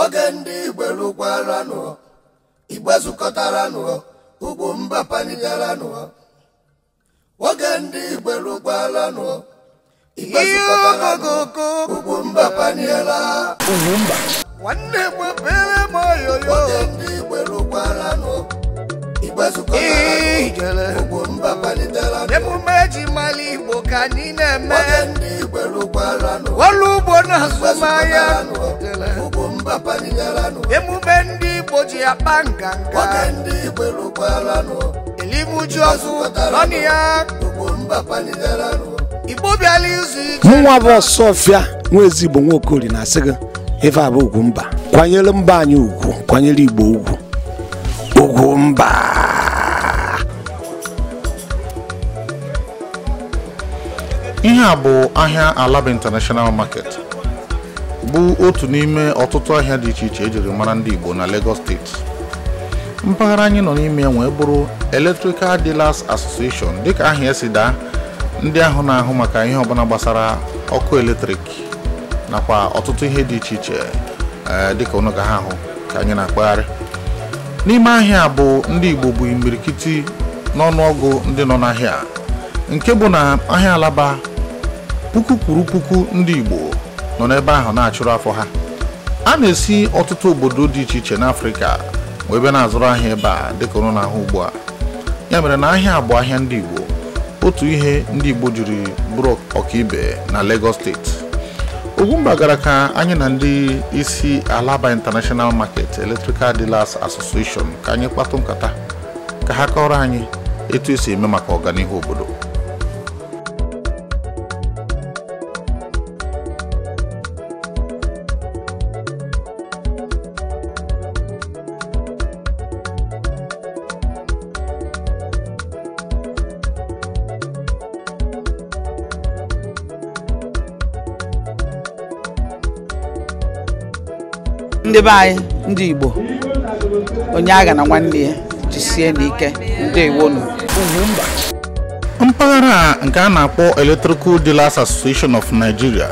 Ogendi Igwelukwalano, Igwezukotarano, UGWUMBA Panigarano. Ogendi Igwelukwalano, Igwezukotarano, UGWUMBA Paniela. UGWUMBA. One day we'll be more. Ogendi Igwelukwalano, Igwezukotarano, UGWUMBA Panigarano. Nebu meji mali bokanine me. Ogendi Igwelukwalano, Walubona Sumaya. UGWUMBA Panigarano. Nebu bendi boji apanganga. Ogendi Igwelukwalano, Elimu Jofu Lonia. UGWUMBA Panigarano. Mwa Sofia mwezi bongo kuli na sega eva abo UGWUMBA kwanyele mbanyi ugwu kwanyele Igbo ugwu UGWUMBA. Ihe a bụ ahịa Alaba International Market bụ otu n'ime ọtụtụ ahịa dị iche iche ejiri mara ndị Igbo na Lagos State. Mpaghara anyị nọ n'ime enwe bụrụ Electrical Dealers Association dịka ahịa si daa ndị ahụ na-ahụ maka ihe ọbụla gbasara ọkụ eletrik nakwa ọtụtụ ihe dị iche iche dịka ọnụ ga ha ahụ ka anyị na-akpagharị. N'ime ahịa bụ ndị Igbo bụ imirikiti n'ọnụọgụ ndị nọ n'ahịa nke bụ na ahịa Alaba puku kwuru puku ndị Igbo nọ n'ebe ahụ na-achụrụ afọ ha. A na-esi ọtụtụ obodo dị iche iche n'Afrịka wee bịa na-azụrụ ahịa ebe a dịka ọnụ na-ahụ ugbu a. Ya mere na ahịa bụ ahịa ndị Igbo, otu ihe ndị Igbo jiri bụrụ ọkaibe na Lagos State. UGWUMBA gara ka anyị na ndị isi Alaba International Market Electrical Dealers Association ka anyị kpatụ nkata ka ha kọrọ anyị etu esi eme maka ọganihu obodo. Ndị be anyị ndị Igbo onye agha na nwanne ya jisie n'ike ndewonu. UGWUMBA mpaghara nke a na-akpọ Electrical Dealers Association of Nigeria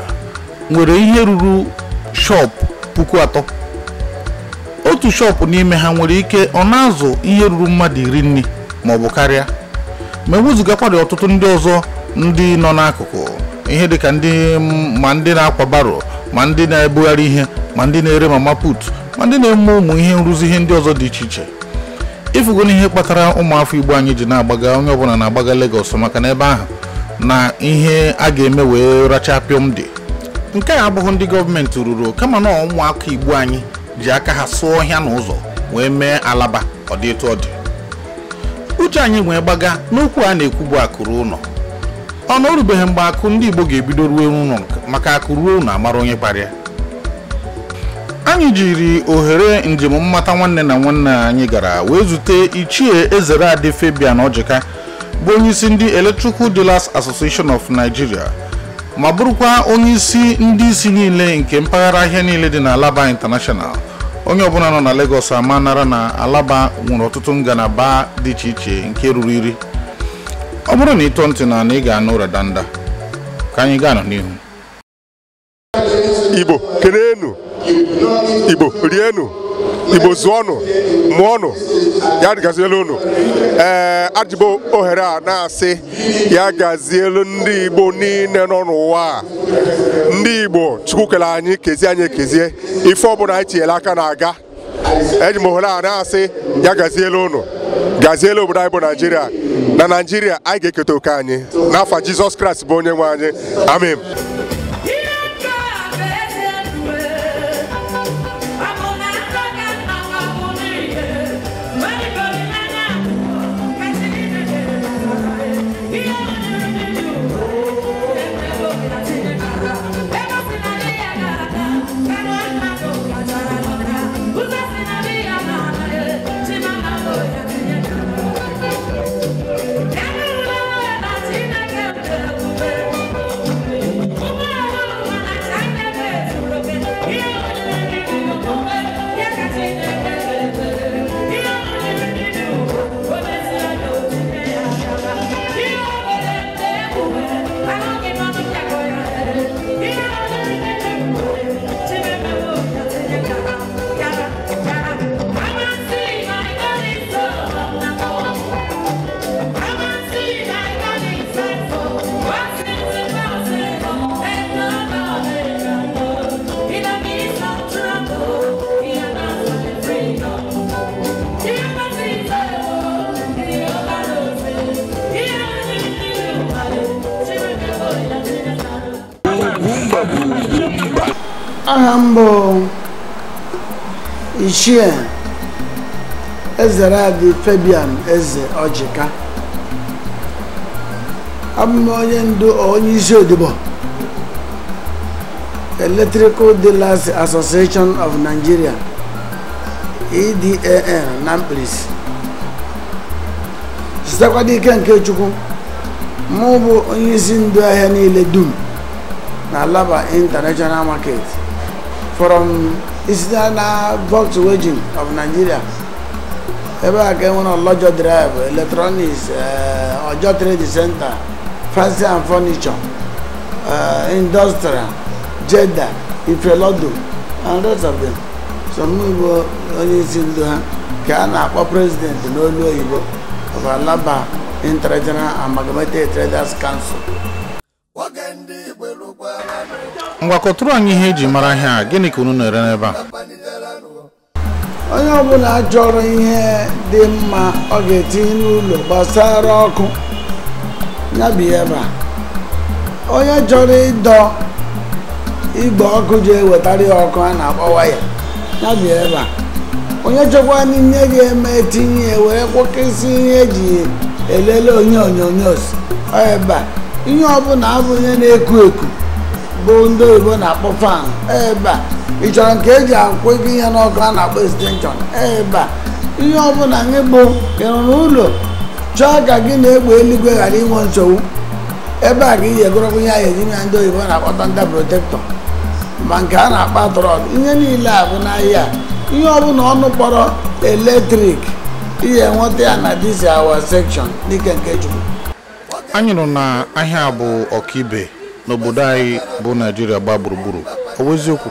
nwere ihe ruru shop 3,000. Otu shop n'ime ha nwere ike ọ na-azụ ihe ruru mmadụ 10 ma ọ bụ karịa. Ma ewezụgakwara ọtụtụ ndị ọzọ ndị nọ n'akụkụ ihe dịka ndị na-akwa baro ma ndị na-ebugharị ihe ma ndị na-ere mama put ma ndị na-eme ụmụ ihe nrụzi ihe ndị ọzọ dị iche iche. Ifugo n'ihe kpatara ụmụafọ Igbo anyị ji na-agbaga onye ọbụla na-agbaga Lagos maka na ebe ahụ na ihe a ga-eme wee racha pịọm dị. Nke a abụghị ndị gọọmenti ruru kama na ụmụaka Igbo anyị ji aka ha sụọ ọhịa n'ụzọ wee mee Alaba ọ dị etu ọ dị. Uche anyị wee gbaga n'okwu a na-ekwu bụ akụrụ ụlọ. Ọ na orubeghị mgbe akụ ndị Igbo ga-ebido ruo ụlọ maka akụ ruo ụlọ amara onye kparịa. Anyị jiri ohere njem mmata nwanne na nwanne anyị gara wee zute Ichie Ezeradi Ojika bụ onye isi ndị Electrical Dealers Association of Nigeria ma bụrụkwa onye isi ndị isi niile nke mpaghara ahịa niile dị na Alaba International. Onye ọbụla nọ na Lagos ama nara na Alaba nwere ọtụtụ ngalaba dị iche iche nke ruru 10. Ọ bụrụ na ịtọ ntị na ị ga-anụ redanda ka anyị gaa n'ihu. Igbo kenenu, Igbo rienu, Igbo zụọnụ, mụọnụ, ya gazielu unu. Ajụbụ ohere a na-asị ya gazielu ndị Igbo niile nọ n'ụwa. Ndị Igbo Chukwu kele anyị kezie anyị ekezie ife ọbụla anyị tinyere aka na-aga. Eji m ohere a na-asị ya gazielu unu, gazielu obodo anyị bụ Nigeria. Na Nigeria anyị ga-eketa oke anyị n'afọ Jizọs Kraịst bụ onye nwe anyị. Amen. Ahambo Ichie Ezeradi Fabian Eze Ojika onye ndu onye isi odibo Electrical Dealers Association of Nigeria EDAN Namplis sitakwadi ike nke Chukwu mụ bụ onye isi ndu ahịa niile dum na Alaba International Market from Eastern Volkswagen of Nigeria ebe a ka enwere Olojo Drive, Electronics, Ojo Trade Center, Fancy and Furniture, Industrial, Jeddah, Ifelodo, and rest of them. So mụ bụ onye isi ndu ha ka a na-akpọ president n'olu oyibo of Alaba International Amalgamated Traders Council. Ngwakọtụrụ anyị ihe eji mara ahịa gịnị ka unu na-ere n'ebe a? Onye ọbụla chọrọ ihe dị mma ọ ga-etinye n'ụlọ gbasara ọkụ ya bi ebe a. Onye chọrọ ịdọ igbe ọkụ ji ewetara ya ọkụ a na-akpọ waya ya bi ebe a. Onye chọkwa n'ihe ga-eme tinye were kwọkịsị ihe eji elele onyonyonyos ebe a. Ihe ọbụla abụ ihe na-eku eku bụ ndị oyibo na-akpọ fan ebe a. Ị chọrọ nke eji akwụ ego ihe n'ọkụ a na-akpọ extension ebe a. Ihe ọbụla gị bụ ịrụrụ ụlọ chọọ ka gị na-egbe eluigwe ghara inwe nsogbu ebe a ka ihe egorọgwụ ihe ahụ eji na ndị oyibo na-akpọta ndị protector ma nke a na-akpa trọd. Ihe niile a bụ n'ahịa. Ihe ọbụla ọnụ kpọrọ eletrik ihe nweta ya na this our section n'ike nke Chukwu. Anyị nọ na ahịa bụ ọkaibe n'obodo anyị bụ Nigeria gba gburugburu. Ọ bụ eziokwu?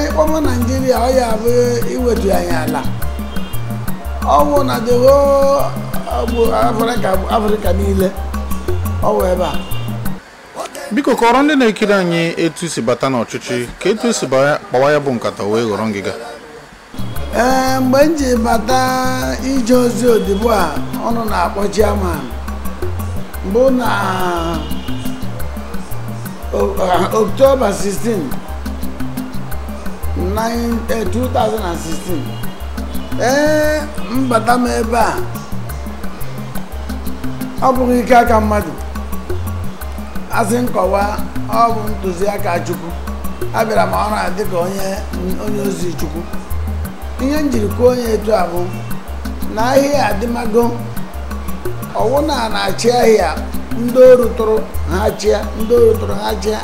Ịkpọmọ Nigeria ọ ya bụ iwetu anyị ala. Ọ bụ na dewo Afrịka niile ọ bụ ebe a. Biko kọrọ ndị na-ekiri anyị etu si bata n'ọchịchị ka etu esi gbawa ya bụ nkata wee ghọrọ ngịga. Mgbe m ji bata ije ozi odibo a ọnụ na-akpọ chairman bụ na October 16 2016 mbata m ebe a ọ bụghị ike aka mmadụ asị nkọwa ọ bụ ntụziaka Chukwu. Abịara m ọrụ a dịka onye ozi Chukwu. Ihe njiri kwuo onye etu a bụ na ahịa adịmago ọwụ na-achị ahịa ndị oru tụrụ ha chịa ndị oru tụrụ ha chịa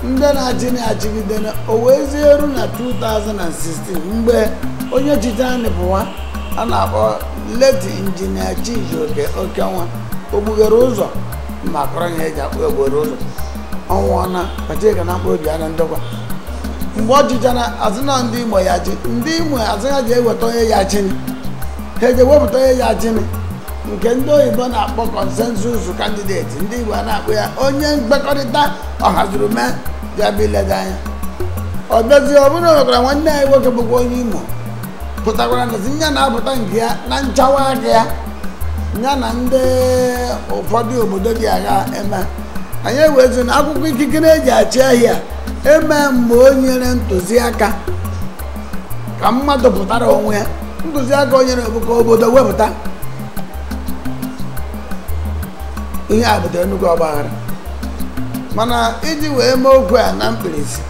ndị na-achị na-achịgide o wee eru na 2016 mgbe onye chichara nịpụwa a na-akpọ late injinia Chijioke Okenwa ogbughere ụzọ ma kọrọ ya eji akpọ egbere ụzọ ọnwụọna kachika na mkpa obi anya ndokwa. Mgbe ọ chichara azụna ndị Imo ya chi ndị Imo azụ ya ji eweta onye ya chini ha eji ewepụta onye ya chini nke ndị oyibo na-akpọ consensus candidate ndị Igbo a na-akpọ ya onye mkpekọrịta ọhazuru mee bịa bụ ileda anya. Ọ bịazie ọ bụrụ na nwekwara nwanne anyị nwoke bụkwa onye Imo pụtakwara na ya na-apụta nke ya na nchawa aka ya ya na ndị ụfọdụ obodo dị agha eme. Anyị ewezi na akwụkwọ ikikere eji achị ahịa eme mgbe o nyere ntụziaka ka mmadụ pụtara onwe ya. Ntụziaka o nyere bụ ka obodo wepụta. Ihe a butere nnukwu ọgbaghara mana iji wee mee okwu a na mkpirisi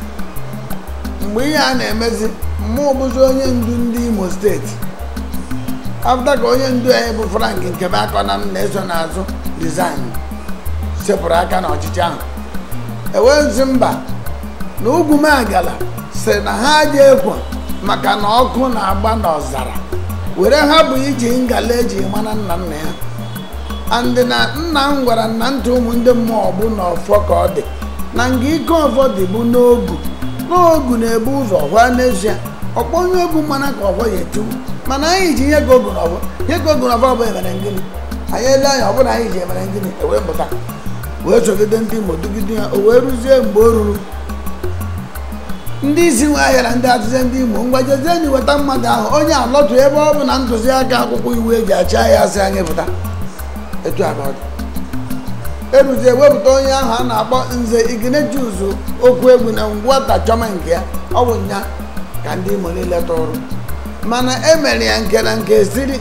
mgbe ihe a na-emezi mmụọ bụzi onye ndu ndị Imo steeti afta ka onye ndu anyị bụ Frank Nkebakọna m na-eso n'azụ design sepụrụ aka n'ọchịchị ahụ ewezi mba na Ugwumagala sị na ha ji ekwo maka na ọkụ na-agba n'ọzara were ha bụ iji ngala eji mana nna nna ya andị na nna m gwara na ntị ụmụ ndị mmụọ bụ n'ọfọ ka ọ dị na nga ike ọfọ dị bụ n'ogu na-ebu ụzọ hwa n'ezie ọkpọ onye egwu mana ka ọfọ ya etiwu mana anyị ji ihe ka ogu n'ọfọ bụ emere ngịnị anyị ele anya ọ bụla anyị ji emere ngịnị ewee pụta wee sogide ndị Imo dugide ya o wee rụzie mgbe o ruru ndị isi nwe ahịa na ndị atụzie ndị Imo ngwajezie na weta mmadụ ahụ onye alọtụ ebe ọ bụ na ntụziaka akwụkwọ iwu eji achị ahịa asị anyị pụta etu a ka ọ dị. eruzie wepụta onye ahụ a na-akpọ nze Iginejuzu okwu egwu na ngwata chọma nke ya ọ bụ nya ka ndị Imo niile tụrụ mana emere ya nke na nke siri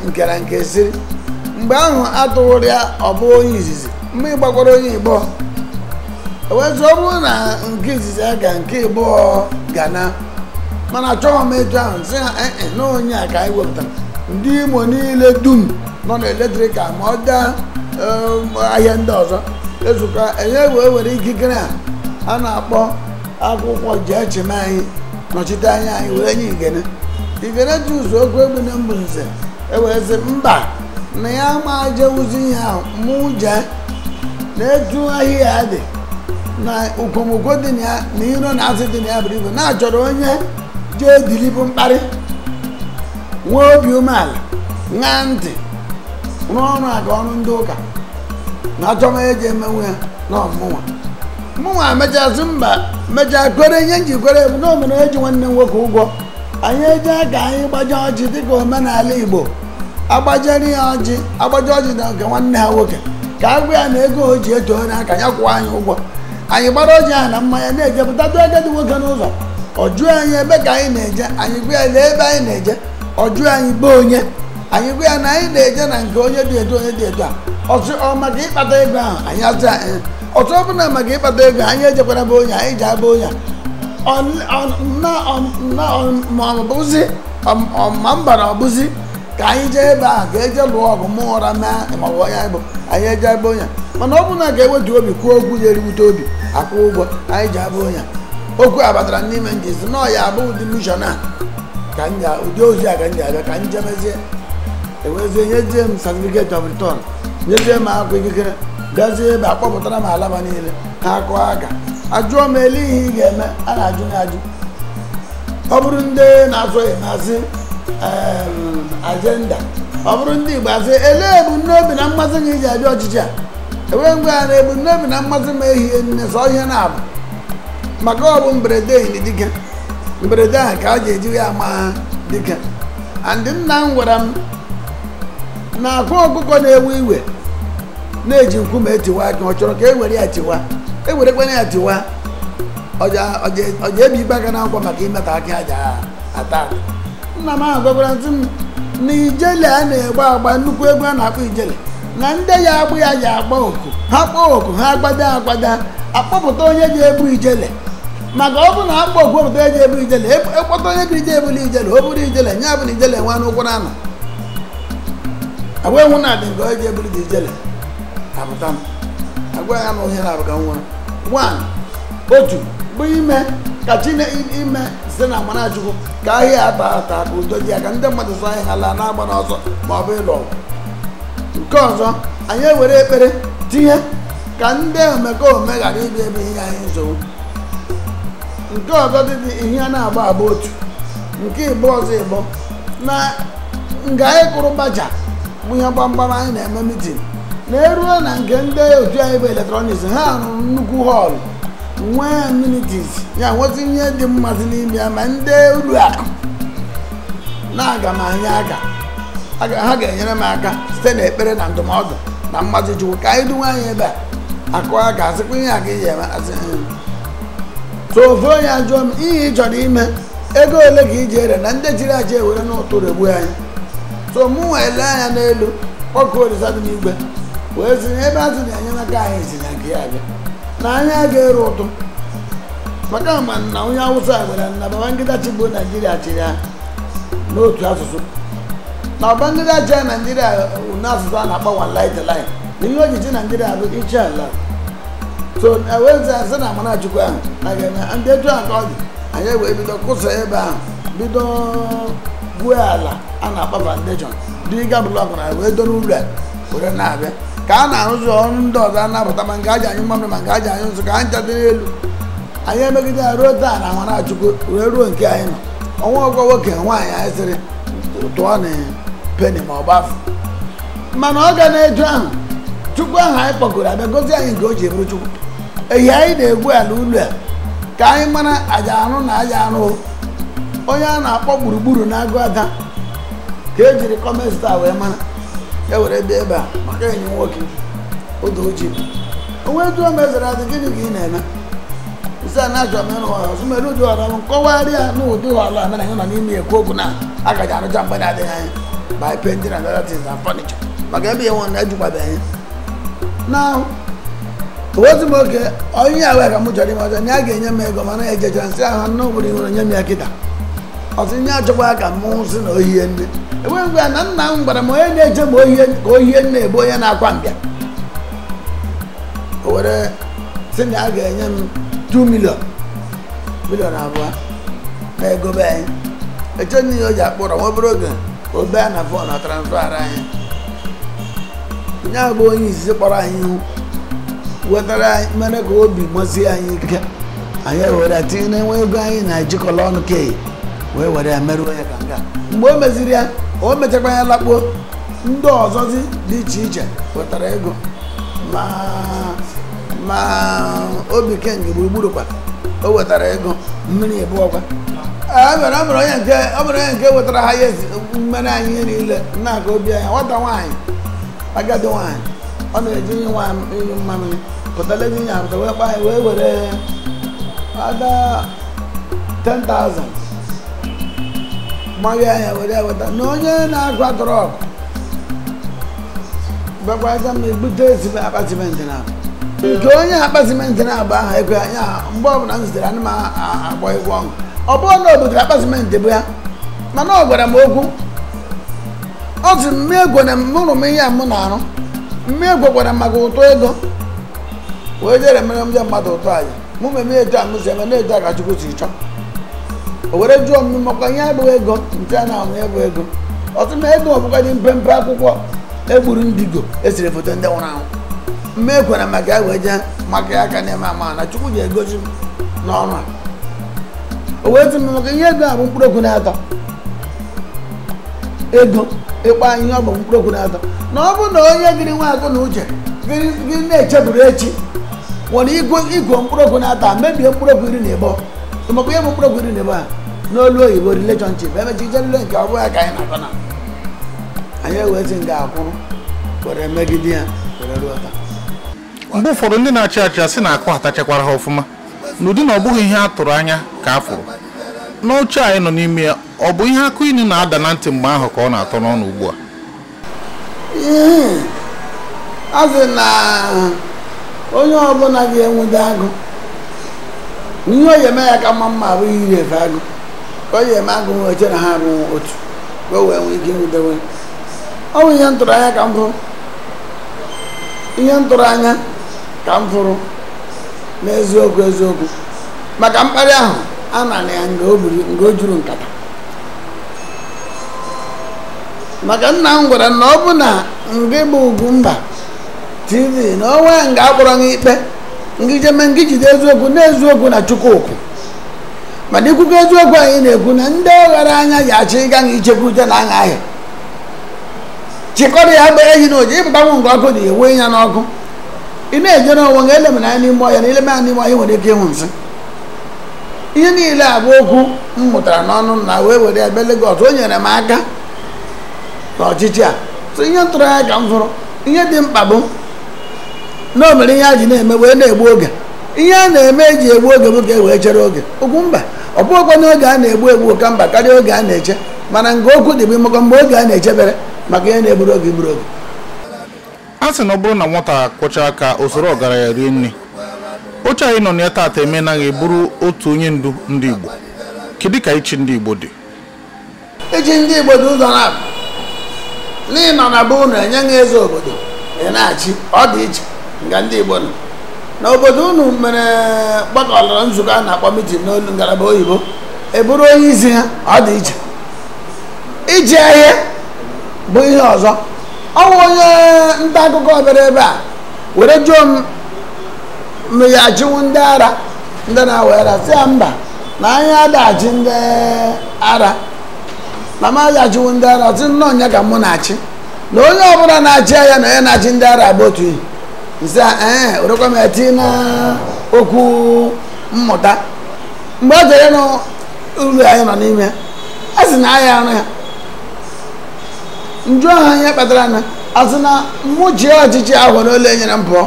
mgbe ahụ atụrụ ya ọ bụ onye izizi mgbe ịgbakwara onye Igbo ewezi ọ bụrụ na nke izizi aga nke Igbo ga na mana achọghị m etu ahụ sị ha na onye a ka anyị wepụtara ndị Imo niile dum nọ na eletrikal ma ọ daa ahịa ndị ọzọ ezukọ enye were ikikere a na-akpọ akwụkwọ jee chime anyị nọchite anya anyị wee nye Iginejuzu okwu egwu na mbụ nze ewezi mba na ya ma jewuzi ihe ahụ mụ jee na-etu ahịa ya dị na ukwomukwo dị na ya na iro na asị dị na ya bụrụ ibu na-achọrọ onye jee dilipụ mkparị nwee obi umeala ṅaa ntị rụọ ọrụ aka ọrụ ndị ụka na achọma eji emenwe ya na mụnwa mechasị mba mechaa kwere ihe njikwere ebu na omere eji nwanne nwoke ụgwọ anyị eje ka anyị gbaje ọjị dịka omenala Igbo agbajere ya agbaje ọjị na nke nwanne ha nwoke ka agwa ya na ego o ji eto n'aka ya kwụọ anyị ụgwọ anyị gbara ọjị ahụ na mmanya na-ejepụtatụ agadi nwoke n'ụzọ ọ jụọ anyị ebe ka anyị na-eje anyị gwa ya na ebe anyị na-eje ọ jụọ anyị be onye anyị gwa ya na anyị na-eje na nke onye dị etu a ọ maka ịkpata ego ahụ anyị aza ọtụ ọ bụla maka ịkpata ego anyị ejekwara be onye anyị ji abụ onye ma mbara ọbụzi ka anyị jee ebe ahụ ka eje lụọ ọgụ mụ ụra mee maọbụ onye anyị bụ anyị eje ebe onye mana ọ bụrụ na ga-ewetu obi kwuo okwu ya eribute obi akwụ ụgwọ anyị ji abụ onye okwu a batara n'ime njizi na ọ ya abụ ụdị mishọn a ka ụdị ozi a ka m ji abịa ka m jemezie ewezie nyezie m certificate of return nyezie m akwụkwọ ikikere bịazie ebe akpọpụtara m Alaba niile ha akụọ aka ajụọ m ele ihe ị ga-eme a na-ajụ ya ajụ ọ bụrụ ndị na-azụ masị ajenda ọ bụrụ ndị Igbo asị ele ebumnobi na mmasị gị iji abịa ọchịchị a enwee ngwa ya na ebumnobi na mmasị m ehihie nne sọ ihe na-abụ maka ọ bụ mberede ehiri dike mberede ahụ ka a ji eji ya ama dike andị nna m gwara m na akwa ọkụkọ na-ewe iwe na-eji nkume etiwa aka ọ chọrọ ka e were ya tiwa ewerekwana ya tiwa ọja ebi ikpe aka n'akwụkwọ maka imeta aka aja ata nna m ahụ gwakwara ntị m na ijele a na-egba agba nnukwu egwu a na-akpọ ijele na ndị ya agbụ ya ji agba oku ha kpọọ oku ha agbada akpọpụta onye ji ebu ijele maka ọ bụ na akpọ oku pụta eji ebu ijele ekpọta onye bụ ije ebuli ijele o buru ijele nye bụ na ijele nwa n'ụkwụ na anọ agwa enwu na adị nke o ji ebuli dị ijele apụta m agwa ya na onye na-abụka nwa otu bụ ime ka ime site na Amarachukwu ka ahịa ata ka udo dị ya ka ndị mmadụ sọ anyị ha laa na-agba n'ọzọ ma ọ bụ ịlụ ọgụ nke ọzọ anyị ewere ekpere tinye ka ndị omekome ghara ịbịa ebe ihe anyị nsogbu nke ọzọ dị ihe a na-agba agba otu nke Igbo ọzọ Igbo na nga anyị kụrụ gbaja bụ ihe gbamgbam anyị na-eme mitin na-eruo na nke ndị otu anyị bụ eletrọniks ha rụrụ nnukwu họọlụ nwee amenities ya nweta ihe dị mmasị n'ime ya ma ndị uru akụ na-aga m anya aka ha ga-enyere m aka site n'ekpere na ndụmọdụ na mmasị Chukwu ka anyị duwe anyị ebe a akụ aka asịkwa ihe a ka iji eme asị so ofe onye ajụọ m ihe ị chọrọ ime ego ole ka iji ere na ndị chiri achị ewere n'ụtụrụ egbu anyị so mụ nwa ele anya n'elu kpọkụ Olisa dị n'igwe wee si ebe a sị na enyemaka anyị si na nke ya abịa na anya ga-eru ụtụ maka ma na onye Awụsa gwara na Babangida chigbo Naijiria chịrị ya n'otu asụsụ na Babangida chịa Naijiria n'asụsụ a na-akpọ one light line na ihe ojiji Naijiria bụ Ichie ala so ewezi asị na Amarachukwu ahụ na ga-eme ndị etu a ka ọ dị anyị wee bido kụsa ebe ahụ bido gwue ala a na-akpọ foundation diga blọk na wee doro ụlọ were na-abịa ka a na-arụzi ọrụ ndị ọzọ anapụta ma nke aji anyụ mmamịrị ma nke aji anyụ nsọ ka anyị chadịrị elu anyị emegide ya ruo taa na Amarachukwu wee ruo nke anyị nọ ọnwa ọgwọ nwoke nwaanyị anyị sịrị tụọ na peni ma ọ bụ afọ mana ọ ga na-eju ahụ Chukwu ahụ anyị kpọgoro abịa gozi anyị nke o ji eburu Chukwu ehi anyị na-egwu ala ụlọ a ka anyị mara aja arụ na aja arụ onye a na-akpọ gburugburu na-agụ ada ka ejiri kọmesta wee mara e were bịa ebe a maka enyi nwoke oge ojii onwe jụọ m Ezeradi gịnị ka ị na-eme isi a na-achọ m ịrụ ọrụ sụmerụ ụdị ọrụ m kọwarịa n'ụdị ọrụ a mere anyị nọ n'ime ekwu okwu na agaghị arụcha mgbe na-adịghị anya by painting and other things and furniture maka ebe enwe na-ejikwabe anyị na ozi m oge onye ya wee ka m chọrọ ime ọzọ na ya ga-enye m ego mana ejechara nsị ahụ n'obodo nwere nye m ya kịta ọsị nye achọkwa ka m sị na ohie nne enweghị ya na nna m gwara m onye na-eche ma ka ohie nne ebe onye na-akwa mbịa o were sị na a ga-enye m 2 million abụọ na ego be anyị eche n'ihe o ji akpọrọ nwa obere oge obe a na fon na transfer anyị ya bụ onye izizi kpọrọ anyị ihu wetara anyị mere ka obi gbasie anyị ike anyị were tinye na enwe ego anyị na-ejikọrọ ọnụ kei wee were ya merụọ ya ka nga mgbe o meziri ya o mechakwa ya lakpuo ndị ọzọzi dị iche iche wetara ego ma obi kengi gburugburu kwa o wetara ego mmiri ebuọkwa ọ bụrụ onye nke wetara ha ya mmere anyị ihe niile nna aka obi anyị nwata nwaanyị agadi nwaanyị ọ na-eji iyi mmamịrị pụtalezi ya apụta wee kpa anyị wee were ada 10,000 mmanya anya were ya weta na onye na-agwa trọk bakwaza m ebute ezigbo akpa simenti na nke onye akpa simenti na-agba aha ego anya mgbe ọbụla m zitere ana m agba egwu ọṅụ ọ bụrụ na o butere akpa simenti bụ ya mana ọ gwara m okwu ọ sị mme egwo na mụrụ m ihe a m na-arụ mme egwo gwara maka ụtọ ego wee jere mere m je mmadụ ụtọ anyị mụ meme etu a m si eme na-etu a ka Chukwu si chọọ o were jụọ m maka ihe abụghị ego nke a na-ahụ ya bụ ego ọtụ na ego ọbụkadị mpempe akwụkwọ egburu ndigo esiri foto ndị nwụrụ anwụ mme ekwere maka ya wee jee maka ya aka na-eme ama na Chukwu ji egosi m n'ọrụ a o wee tụ m maka ihe ego a bụ mkpụrụ okwu na-atọ ego ịkpa ihe ọ bụ mkpụrụ okwu na-atọ na ọ bụ na onye gịrị nwa agụ na uche gịrị na-echeburu echi nwere igwe mkpụrụ okwu na-atọ mebie mkpụrụ okwu iri na ịbọ maka ihe bụ mkpụrụ okwu iri na ịbọ a n'olu oyibo relationship emechi ijelule nke ọ bụghị ya ka anyị na-atọ na anyị ewezi nga akwụrụ were megide ya were ruo taa mgbe ụfọdụ ndị na-achị achị asị na akụ atachakwara ha ọfụma n'ụdị na ọ bụghị ihe a tụrụ anya ka a fụrụ n'oche anyị nọ n'ime ya ọ bụ ihe akụ inu na-ada na ntị mgbe ahụ ka ọ na-atọ n'ọnụ ugbu a a sị na onye ọbụla ga-enwede agụ ihe o eme ya ka mma bụ iri efe agụ ka o yi eme agụ nwe oche na ha bụ otu ka o wee nwee ike nwudewe ọ bụ ihe ntụrụ anya ka m fụrụ ihe ntụrụ anya ka m fụrụ n'eziokwu maka mkparị ahụ a na ya nga o juru nkata maka nna m gwara na ọ bụ na ngị bụ Ugwumba TV na onwe nga akpọrọ gị ikpe ngị jeme ngị jide eziokwu na eziokwu na Chukwukwu mana ikwukọ eziokwu anyị na-ekwu na ndị ọghara anya ya achị ịga nga ichekwute na aṅa ahịa chịkọrọ ya bụ ehi na oji ịpụtanwu nke ọkụ dị ewe ya n'ọkụ ị na-eje n'onwe nga elemena ya n'ime ọhịa na ileme ya n'ime ọhịa nwere ike ịhụ nsị ihe niile a bụ okwu m mụtara n'ọnụ na wee were ya bịa Lagos o nyere m aka n'ọchịchị a so ihe ntụrụ anya ka m fụrụ ihe dị mkpa bụ na o mere ihe a ji na-eme wee na-egbu oge ihe a na-eme eji egbu oge bụ ka e wee chere oge Ugwumba ọ bụghịkwa n'oge a na-egbu ka mba karịa oge a na-eche mana nke okwu dị bụ maka mgbe oge a na-echebere maka ihe na-egburu oge igburu oge a sị na ọ bụrụ na nwata kwụcha aka usoro ọgaranya rie nri oche anyị nọ na taata emenaghị bụrụ otu onye ndu ndị Igbo kedu ka ichi ndị Igbo dị ichi ndị Igbo dị ụzọ na-abụ n'ihi nọ na be unu enye ha eze obodo ị na-achị ọ dị iche nga ndị Igbo nọ na obodo unu mere gbakọrọ nzukọ a na-akpọ mitin n'olu ngalaba oyibo eburu onye isi ha ọ dị iche iji ahịa bụ ihe ọzọ ọ bụ onye nta akụkọ bịara ebe a were jụọ m ya achịwu ndị ara ndị na-awere si ya mba na anyị adaghachi ndị ara na m aghachiwu ndị ara si nnọọ nya ka mụ na-achị na onye ọbụla na-achị ya na onye na-achị ndị ara bụ otu ihe nsị werekwa m eti na okwu mmụta mgbe ọ jere n'ụlọ anyị nọ n'ime a sị na ahịa arụ ya njụ ahụ ihe kpatara na a sị na mmụchie ọchịchị ahụ n'ụlọ enyere m pụọ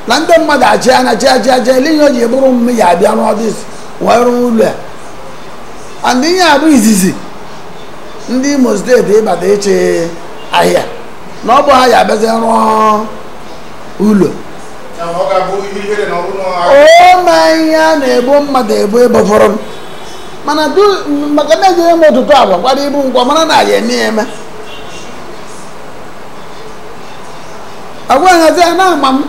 na ndị mmadụ achị anya chi ele ihe o ji bụrụ mme ya abịa n'ọdịs wee rụọ ụlọ a and ihe a bụ izizi ndị Imo steeti ịbata ịchị ahịa na ọ bụ ha ya abịazi rụọ ụlọ o ma ihe a na-ebo mmadụ ebo fọrọ mana maka na eji eme ụtụtụ agwa kwara ibu ngwa mara na ya eme eme agwa nhazi a na-ama m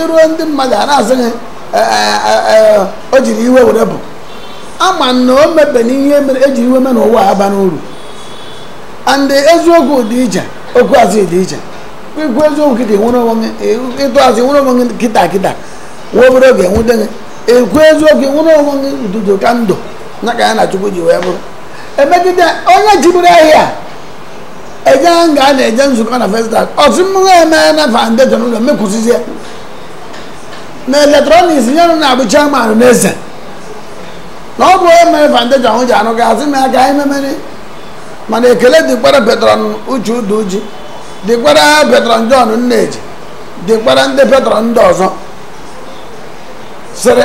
iruo ndị mmadụ a na-asị gị o jiri iwe were bụ ama na o mebe n'ihe mere ejiri iwe mee n'ụwa aba n'uru and eziokwu dị iche okwu azị dị iche ikwu eziokwu kịta nwere onwe gị ịtụ azị nwere onwe gị kịta nwa obere oge enwute gị ekwu eziokwu nwere onwe gị ududo ka ndụ na ka ya na Chukwu ji wee bụrụ emegide onye jiburu ahịa eje nga a na-eje nzukọ na festival ọtụ mmụọ eme na foundation ụlọ mekwusizie na eletrọniks nye na-abụ chairman n'eze na ọ bụ onye mere foundation ahụ ji anụ ga-asị m aka anyị memere mana ekele dịkwara petron Uche Udoji dịkwara petron John Nneji dịkwara ndị petron ndị ọzọ sịrị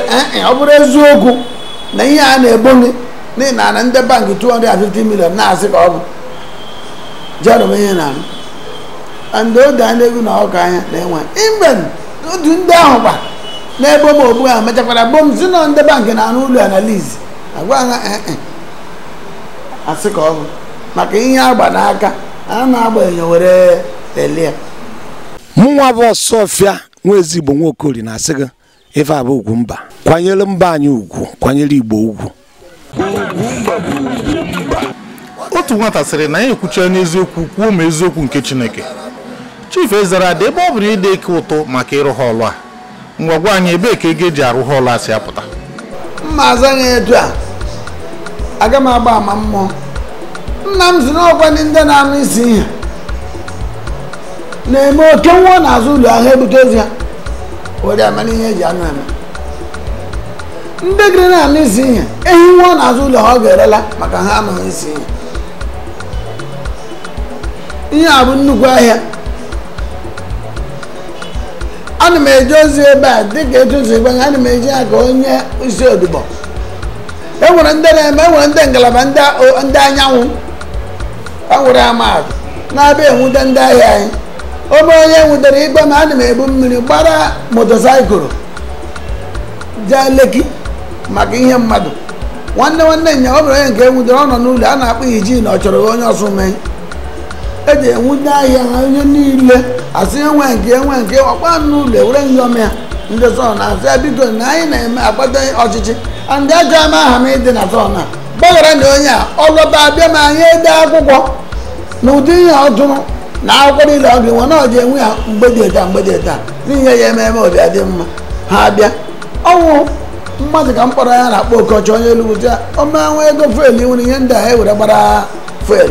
ọ bụrụ eziokwu na ihe a na-ebo gị n'ihi na ndị bankị 250 million na-asị ka ọ bụ jerome ihe na-arụ and ode a na-egwu na ọka anya na-enwe mgbe otu ndị ahụ kwa na-ebo m ogbu ahụ mechakwara bom si na ndị bankị na-arụ ụlọ ya na liz agwa ha asị ka ọ bụ maka ihe agba n'aka a na-agba enyo were elie mụnwa bụ Ọsọfịa nwa Ezigbo Nwokori na-asị gị ife abụ Ugwumba kwanyere mba anyị ugwu kwanyere Igbo ugwu otu nwata sịrị na ya ekwucha n'eziokwu kwuo ma eziokwu nke Chineke. Chief Ezeradi ebe ọ bụrụ ide ike ụtọ maka ịrụ ha ọlụ a ngwagwa anyị ebe ka ego eji arụ ha ọlụ a si apụta mma aza ya etu a aga m agba ama mmụọ nna m si n'ọkwa ndị na-anụ isi ihe na-eme oke nwụọ n'azụ ụlọ ahụ ebute ozi ha were amara ihe eji anụ eme ndị gịrị na-anụ isi ihe ehi nwụọ n'azụ ụlọ ha ọ ga-erela maka ha anụghị isi ihe a bụ nnukwu ahịa ana m eje ozi ebe a dịka etu si gwa ana m eji ya ka onye isi odibo enwere ndị na-eme enwere ndị ngalaba ndị anyanwụ enwere amadụ na-abịa enwute ndị ahịa anyị ome onye nwutere igbe ma ana m ebu mmiri gbara motosaịkụl jee Leki maka ihe mmadụ nwanne nya ọ bụrụ onye nke enwutere ọ nọ n'ụlọ a na-akpọ Ichie na ọ chọrọ onye ọsụ mee eji enwute ahịa ha onye niile asị enwe nke ọkpa n'ụlọ ewere nyom ya ndị sọ na-asị biko na anyị na-eme akpata ọchịchị ndị ajọ ama aha m ịdị na sọ na gbaghara na onye a ọlọta abịa ma anyị ede akwụkwọ na ụdị ihe ọtụrụ na akwụkwọ niile ọ ga-enwe na ọji enwe ya mgbede taa n'ihe ya ememe obi adị mma ha abịa ọnwụ mmadụ ka mkpọrọ ya na-akpọ okocha onye elu ya omenwe ego fuel nwere ihe ndị a ewere gbara fuel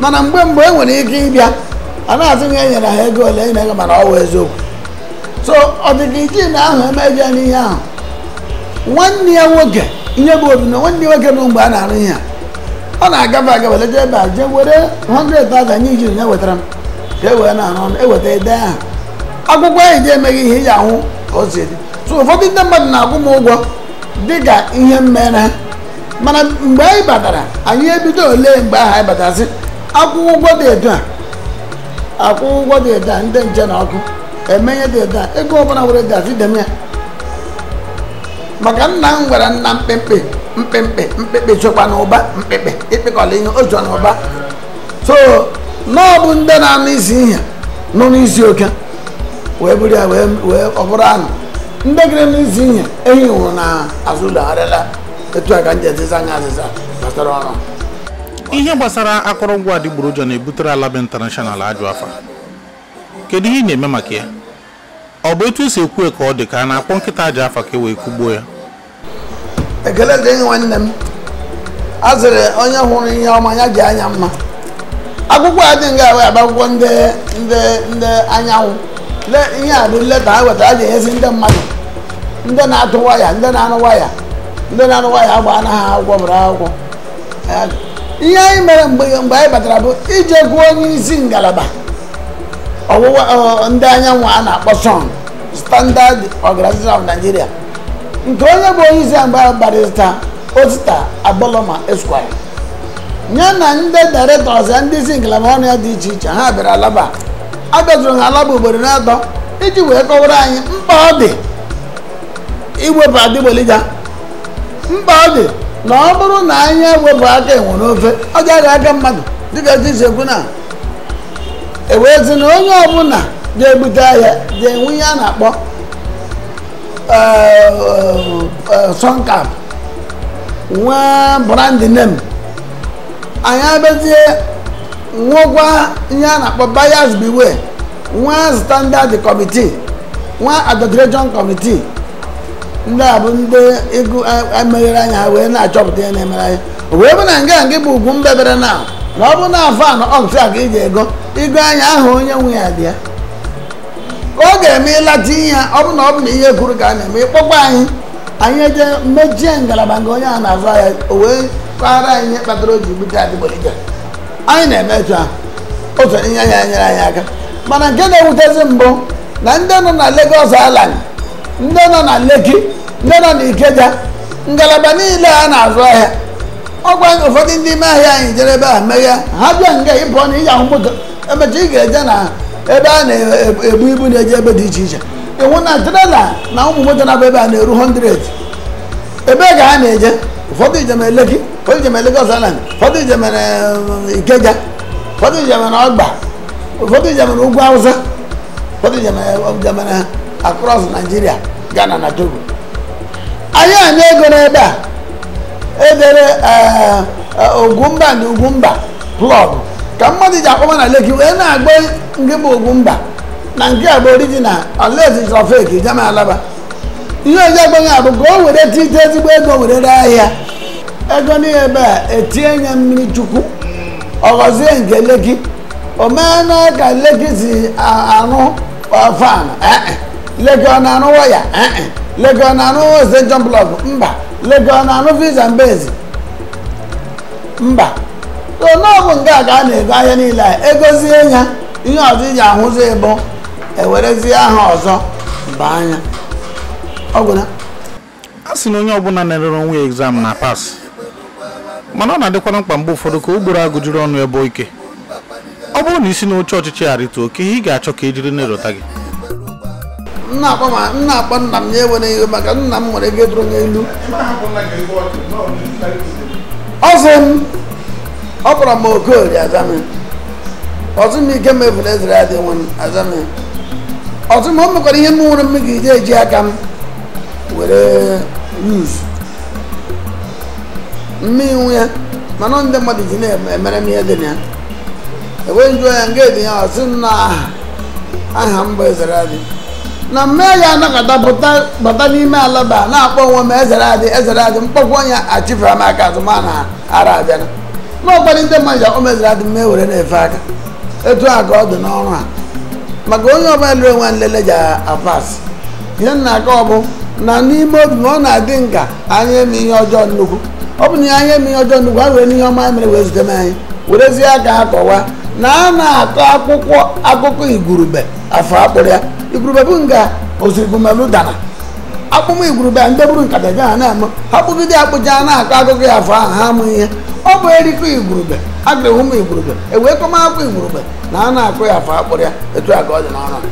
mana mgbe e nwere ike ịbịa a na-asị na e nyere ha ego ole enye ego mana ọ wụ eziokwu so ọ dị ka Ichie na ahụ emeje n'ihe ahụ nwanne ya nwoke ihe bụ obi na nwanne ya nwoke bụ mgbe a na-arụ ihe a ọ na-agafe leje ebe a jee were 100,000 nye Ichie ya wetara m ka e wee na-arụ ọnụ eweta ede ahụ akwụkwọ anyị ji emeghị ihe iji ahụ ka o si dị so ụfọdụ ndị mmadụ na-akwụ m ụgwọ dịka ihe mmere mana mgbe anyị batara anyị ebido ole mgbe ahụ anyị batasị akwụkwọ ụgwọ dị etu a ndị nche na ọkụ emenye dị etu a ego ọbụla were dị asị dem ya maka nna m gwara nna mkpekpe chekwa n'ụba mkpekpe ịkpekọla ihe o chọ n'ụba so n'ọbụ ndị na-anụ isi ihe nọ n'isi oke wee buru ya wee ọbụrụ anụ ndị gịrị n'isi ihe ehi nwụrụ na azụ ụlọ arịala etu a ka m ji ezisa anya azịza gbasara ọrụ ihe gbasara akụrụngwa adịgboroja na-ebutere Alaba International ajọ afa kedu ihe ị na-eme maka ya ọ bụ etu esi ekwu ka ọ dị ka a na-akpọ nkịta ajọ afa ka e wee kugbuo ya ekele dị nwanne m azịrị onye hụrụ ihe ọma ya ji anya mma akwụkwọ a dị nga wee abụ akwụkwọ ndị anyanwụ ihe a bụ leta ha wetara a ji enyezi ndị mmadụ ndị na-atụ waya ndị na-anụ waya agba anaghị akwụkwọ bụrụ akwụkwọ ihe anyị mere mgbe anyị batara bụ ije kwuo onye isi ngalaba ọwụwa ndị anyanwụ a na-akpọ Standard Organization of Nigeria nke onye bụ onye isi agba barista Osita Aboloma Esquire nye na ndị directors ndị isi ngalaba ọrụ ya dị iche iche ha bịara Alaba abịazụrụ ha Alaba obodo na-atọ iji wee kọwara anyị mkpa ọ dị iwepụ adịgboloja, mkpa ọ dị na ọ bụrụ na anyị ewepụ aka enwe n'ofe ọ gaghị aka mmadụ dịka etu isi ekwu na ewezi na onye ọbụla ga-ebute ahịa ga-enwe ihe a na-akpọ suncap nwa brand name anyị abezie nwekwa ihe a na-akpọ buyers beware nwa standard committee nwa adulteration committee ndị a bụ ndị ego emeghere anya wee na-achọpụta ihe na-emere anyị wee bụ na nga bụ Ugwumba bere na ọ bụ na afọ anọ ọgụsị a ka iji ego anya ahụ onye nwe ya dị ya ọ ga-eme ịlata ihe ọ bụ na ọ bụ na ihe kwuru ka a na-eme ịkpọkwa anyị eje mechie ngalaba nke onye a na-azụ ahịa o wee kọghara anyị ihe kpatara o ji bute adịgboloja. Anyị na-eme etu ahụ otu ihe ya nyere anyị aka mana nke na-ewutezi mbụ na ndị nọ na Lagos Island, ndị nọ na Lekki, ndị nọ na Ikeja, ngalaba niile a na-azụ ahịa ọgwa ụfọdụ ndị ime ahịa anyị jere ebe a meghe ha bịa nga ịpụọ na iji ahụ moto emecha ị ga-eje na ebe a na-ebu ibu na-eje ebe dị iche iche ịnwụ na trela na ụmụ moto na ebe a na-eru 100 ebe ka ha na-eje ụfọdụ ijemere Lekki, ụfọdụ ijemere Lagos Island, ụfọdụ ijemere Ikeja, ụfọdụ ijemere Ọgba, ụfọdụ ijemere Ugwu Hausa, ụfọdụ ijemere across Nigeria, Ghana na Togo. Anyị a na-ego n'ebe a edere Ugwumba na Ugwumba plọg ka mmadụ ji akpọma na Lekki wee na-agba nke bụ Ugwumba na nke a bụ original unless of fake jama Alaba. Ihe ọzọ agbanwe a bụ ka o were tite ezigbo ego were ree ahịa ego n'ihe ebe a etinye nye mmiri chukwu ọgọzie nke Lekki omeela ka Lekki si arụ fan Lekki ọ na-arụ waya Lekki ọ na-arụ extension plug mba Lekki ọ na-arụ fuse and base mba so n'ọbụ nke a ka a na-ego ahịa niile a egozie ya ihe ọzọ iji ahụzi bụ ewerezie aha ọzọ mba anya ọgwụna a sị na onye ọbụla na-erere onwe exam na pas mana ọ na-adịkwana mkpa mgbe ụfọdụ ka o gboro agụjuru ọnụ ebe ike ọ bụrụ na isi n'oche ọchịchị arịta oke ị ga-achọ ka ejiri na-erota gị nna akpọ nna m ya ewere ihe maka nna m nwere ego etụrụ n'elu ọsị m ọ kpọrọ m Okorie azami ọsị m ike mefuru Ezeradi nwe azami ọsị m o mekwara ihe m nwere m ga eji aka m were use mmiri ya mana ndị mmadụ ji na-emere m ihe dị na ya enweghị njụ ya nga edi ya ọsị m na aha m bụ Ezeradi na mme ya anakọta bata n'ime Alaba na-akpọ onwe m Ezeradi mkpọkwa ya achịfere m aka azụma na ara abịana n'ọkwadị ndị mmadụ ya ọma Ezeradi mme were na-efe aka etu a ka ọ dị n'ọrụ a maka onye ọbụla lere nwa nlele ji apasị ihe nna aka ọ bụ na n'ime obi ma ọ na-adị nka anyị eme ihe ọjọọ nnukwu ọ bụ na anyị eme ihe ọjọọ nnukwu ha were n'ihe ọma mere wee zute m anyị werezie aka akọwa na a na-akọ akụkọ igurube afọ akpụrụ ya igurube bụ nga osirigumelu dara akpụmụ igurube a ndị bụrụ nkata ga na-ama ha kpụgide akpụcha na-akọ akụkọ ya afọ ahụ ha amụ ihe ọ bụ erikọ igurube agịrị ụmụ igurube ewee kọma akpụ igurube na a na-akọ ya afọ akpụrụ ya etu a ka ọ dị n'ọrụ.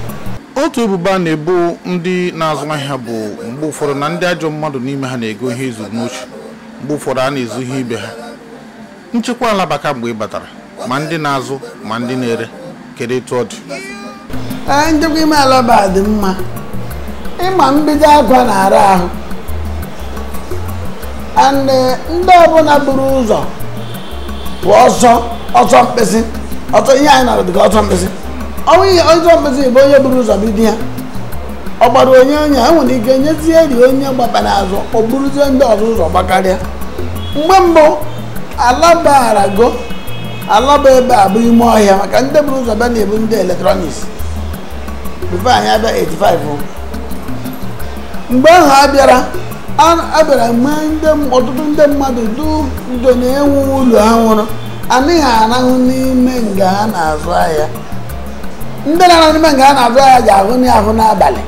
Otu ebubo a na-ebo ndị na-azụ ahịa bụ mgbe ụfọdụ na ndị ajọ mmadụ n'ime ha na-ego ihe ezuru n'oche mgbe ụfọdụ a na-ezu ihe ibe ha. Nchekwa Alaba ka mgbe ị batara ma ndị na-azụ ma ndị na-ere kedu etu ọ dị? Nchekwa ime Alaba dị mma ịma mbido akwa na-ara ahụ ndị ọbụla buru ụzọ bụ ọsọ mkpịsị ọsọ ihe anyị nọrọ dịka ọsọ mkpịsị ọnwụ ihe ọsọ mkpịsị bụ onye buru ụzọ bido ya ọ gbara onye ha nwere ike nyezie eri onye gbaba n'azụ o buruzie ndị ọzọ ụzọ gbakarịa. Mgbe mbụ Alaba arago Alaba ebe a bụ ime ọhịa maka ndị buru ụzọ bịa na-ebu ndị eletrọniks bifo anyị abịa 85 mgbe ahụ abịara mgbe ọtụtụ ndị mmadụ ndo na-enwe ụlọ ha nwụrụ anaghị arahụ n'ime nga ha na-azụ ahịa. Ndị na-arahụ n'ime nga ha na-azụ ahịa ji ahụ n'ahụ n'abalị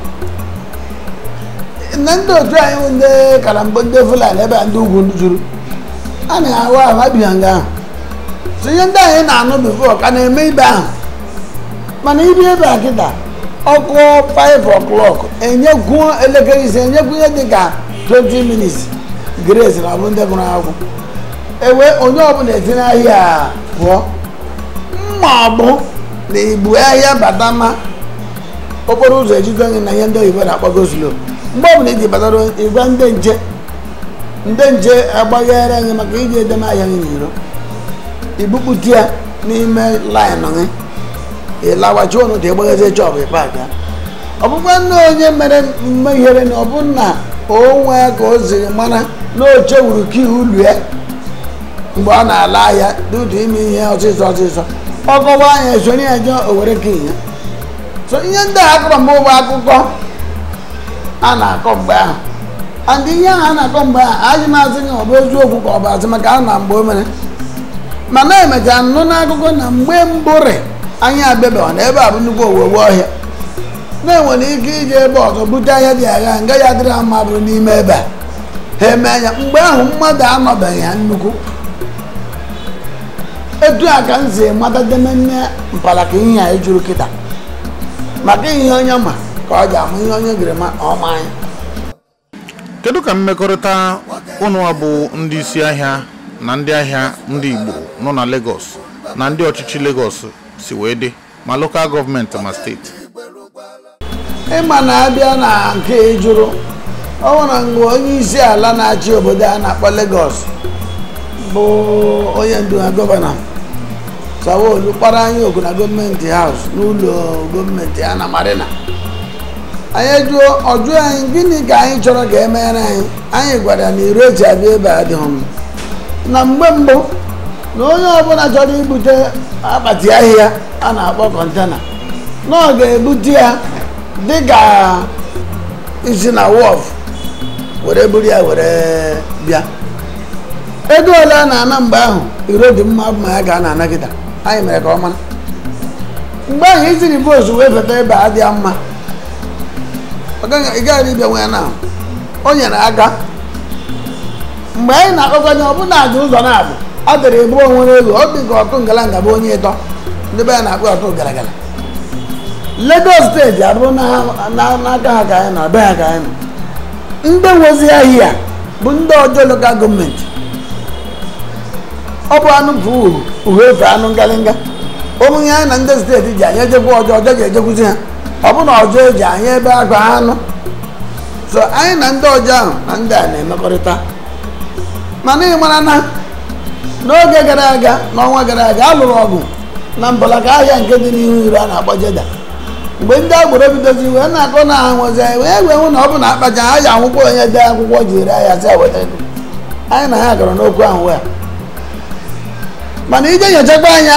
na ndị otu anyị ndị kalambo ndị Fulani ebe ndị ugwu juru a na-awa ahụ abịa nga ahụ so ihe ndị anyị na-anụ bifo ka na-eme ibe ahụ mana ibi ebe a kịta ọkụ 5 o'clock enyekwuo elekere ise enyekwu ihe dị ka 20 minutes grace na ọbụ ndị gụrụ akwụkwọ ewe onye ọbụla etinye ahịa pụọ mma ọ bụ na ibu ahịa batama okporo ụzọ ejide onye na ihe ndị oyibo na-akpọgo slow mgbe ọbụla iji batara ịgwa ndị nche agbaghere anyị maka iji edem ahịa gị n'iro ibupụta ya n'ime laịnụ gị ịlawachi ọnụ dị ịgbaghazie chọbụ ịpaka ọbụkwa nna onye mere mmeghere na ọbụna onwe ka o ziri mara na o chewuru ka ulu ya mgbe ọ na-ala ahịa dịtụ ime ihe ọsịsọ ọkọwa anya esonye ya je owere ka ihe so ihe ndị a akọrọ m ụgbọ akụkọ a na-akọ mgbe ahụ and ihe ahụ a na-akọ mgbe ahụ anyị na-asị gị ọ bụ eziokwu ka ọ bụ asị maka a na mgbe o mere mana emecha nụ n'akụkọ na mgbe mbụrị anyị abịabeghị na ebe a bụ nnukwu owuwe ọhịa na-enwere ike ije ebe ọzọ bute ahịa dị agha nga ya dịrị mma bụrụ n'ime ebe a ha eme anya mgbe ahụ mmadụ anọbeghị ha nnukwu etu a ka m si mata demenne mpalaka ihe a ejuru kịta maka ihe onye ma ka ọ ji amụ ihe onye gere ma ọma anyị. Kedu ka mmekọrịta ụnụ bụ ndị isi ahịa na ndị ahịa ndị Igbo nọ na Lagos na ndị ọchịchị Lagos si wee dị ma lokal gọọmenti ma steeti? Ịma na-abịa na nke ejuru ọ nwere mgbe onye isi ala na-achị obodo a na-akpọ Lagos bụ onye ndu na gọvanọ Sawolu kpara anyị oku na gọọmenti haus n'ụlọ gọọmenti a na Marina. Anyị ọjụ anyị gịnị ka anyị chọrọ ka emere anyị gwara na iro eji abịa ebe a dịghị mma na mgbe mbụ na onye ọbụla chọrọ ibute akpati ahịa a na-akpọ kọntena na ọ ga-ebute ya dịka isi na wọf were buru ya were bịa. Ego ole a na-ana mgbe ahụ iro dị mma ma ya ga a na-anagịda anyị mere ka ọ mara mgbe ahụ iziri boosu wee feta ebe a dị mma ị gaghị ịbịa nwe ya na o nyere aka mgbe anyị na-akpọkọnye ọbụna aja ụzọ na-abụ a dịrị ebu onwe n'ego ọ dị ka ọtụ ngalanga bụ onye ịtọ ndị be ya na-akpọ ọtụ garagara. Lagos steeti abụrụ n'aka ha ka anyị nọ be ha ka anyị nọ ndị nwozi ahịa bụ ndị ọjọọ lokal gọọmenti ọ bụ anụ bụ uwe efe anụ ngalinga omenye anyị na ndị steeti ji anyị ejekwa ọjọọ ga-ejekwuzi ha ọ bụ na ọjọọ eji anyị ebe akwa anụ so anyị na ndị ọjọọ ahụ na ndị a na-emekọrịta mana ị mara na n'oge gara aga n'ọnwa gara aga a lụrụ ọgụ na mpalaka ahịa nke dị n'ihu iro a na-akpọ Jeda mgbe ndị agboro bidoziri wee na-akọ na ha nwezi anyị wee hụ na ọ bụ na akpacha ha ji akwụkwọ onye dee akwụkwọ jiri ahịa si eweta ego anyị na ha gọrọ n'okwu ahụ wee mana ije nyochakwa anya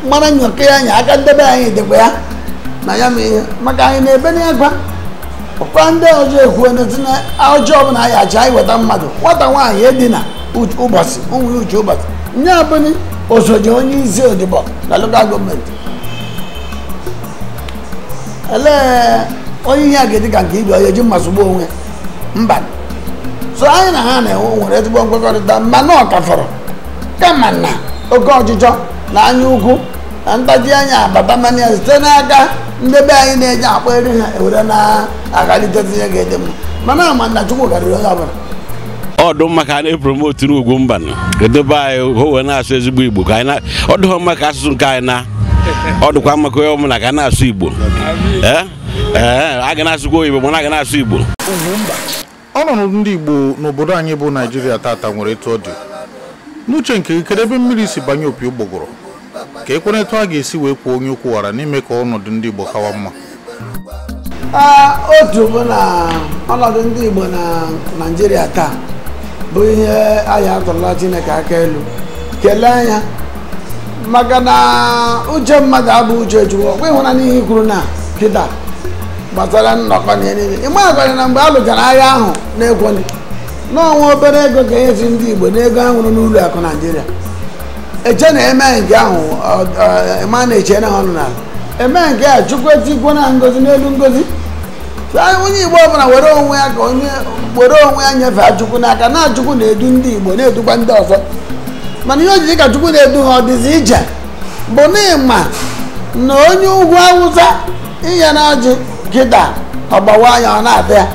mara nyoke ya anya aka ndebe anyị dịkwa ya na ya ma ihe maka anyị na-ebe n'akwa ọkwa ndị ọjọọ ekwuo na tina ọjọọ ọbụla anyị acha anyị weta mmadụ nwata nwaanyị edina ụbọchị ụmụ ya uche ụbọchị nye abụni osoje onye isi odibo na lokal gọọmenti elee onye ihe a ga-edị ka nke ibe onye ji mmasogbu onwe mba so anyị na ha nwere ezigbo mkpekọrịta mma na ọkafọrọ kama na oke ọchịchọ na anya ukwu na ntaji anya abata mania site n'aka ndị be anyị na-eji akpọ eri ha ewere na-agalitezi ihe ga-ede mma mana ama na Chukwu karịrị onye ọbụla ọdụ maka a na-epromotu n'Ugwumba edobe anyị o wee na-asụ ezigbo Igbo ka anyị ọ dịghọ mma ka asụsụ nke anyị na ọ dịkwa mma ka onye ọbụla ka na-asụ Igbo a ga na-asụkwa oyibo mana a ga na-asụ Igbo. Ọnọdụ ndị Igbo n'obodo anyị bụ Naijiria tata nwere etu ọ dị n'uche nke kedu ebe mmiri si banye opi ụgbọgọrọ ka ekwere etu a ga-esi wee kwuo onye ukwu wara n'ime ka ọnọdụ ndị Igbo kawa mma. Otu bụ na ọnọdụ ndị Igbo na Naijiria taa bụ ihe anyị atụrụla Chineke aka elu kelee ya maka na uche mmadụ abụ uche Chukwu ọkwa ịhụna n'ihe kwuru na kịta gbasara nnọkọ na ihe niile ịma akwanye na mgbe a lụchara agha ahụ na-ekwoni n'ọnwa obere ego ka enyesi ndị Igbo n'ego ahụ nwụrụ n'ụlọ akụ Naijiria eche na eme nke ahụ ịma na-eche na ọnụ n'ala eme nke a Chukwu etikwo na ngozi n'elu ngozi onye Igbo ọbụla were onwe ya ka onye were onwe ya nyefee Chukwu n'aka na Chukwu na-edu ndị Igbo na-edukwa ndị ọzọ mana ihe ojiji ka Chukwu na-edu ha ọ dịzi ije bụ n'ịma na onye ugwu Awụsa inye na ọjị kịta ọgbawa anya ọ na-abịa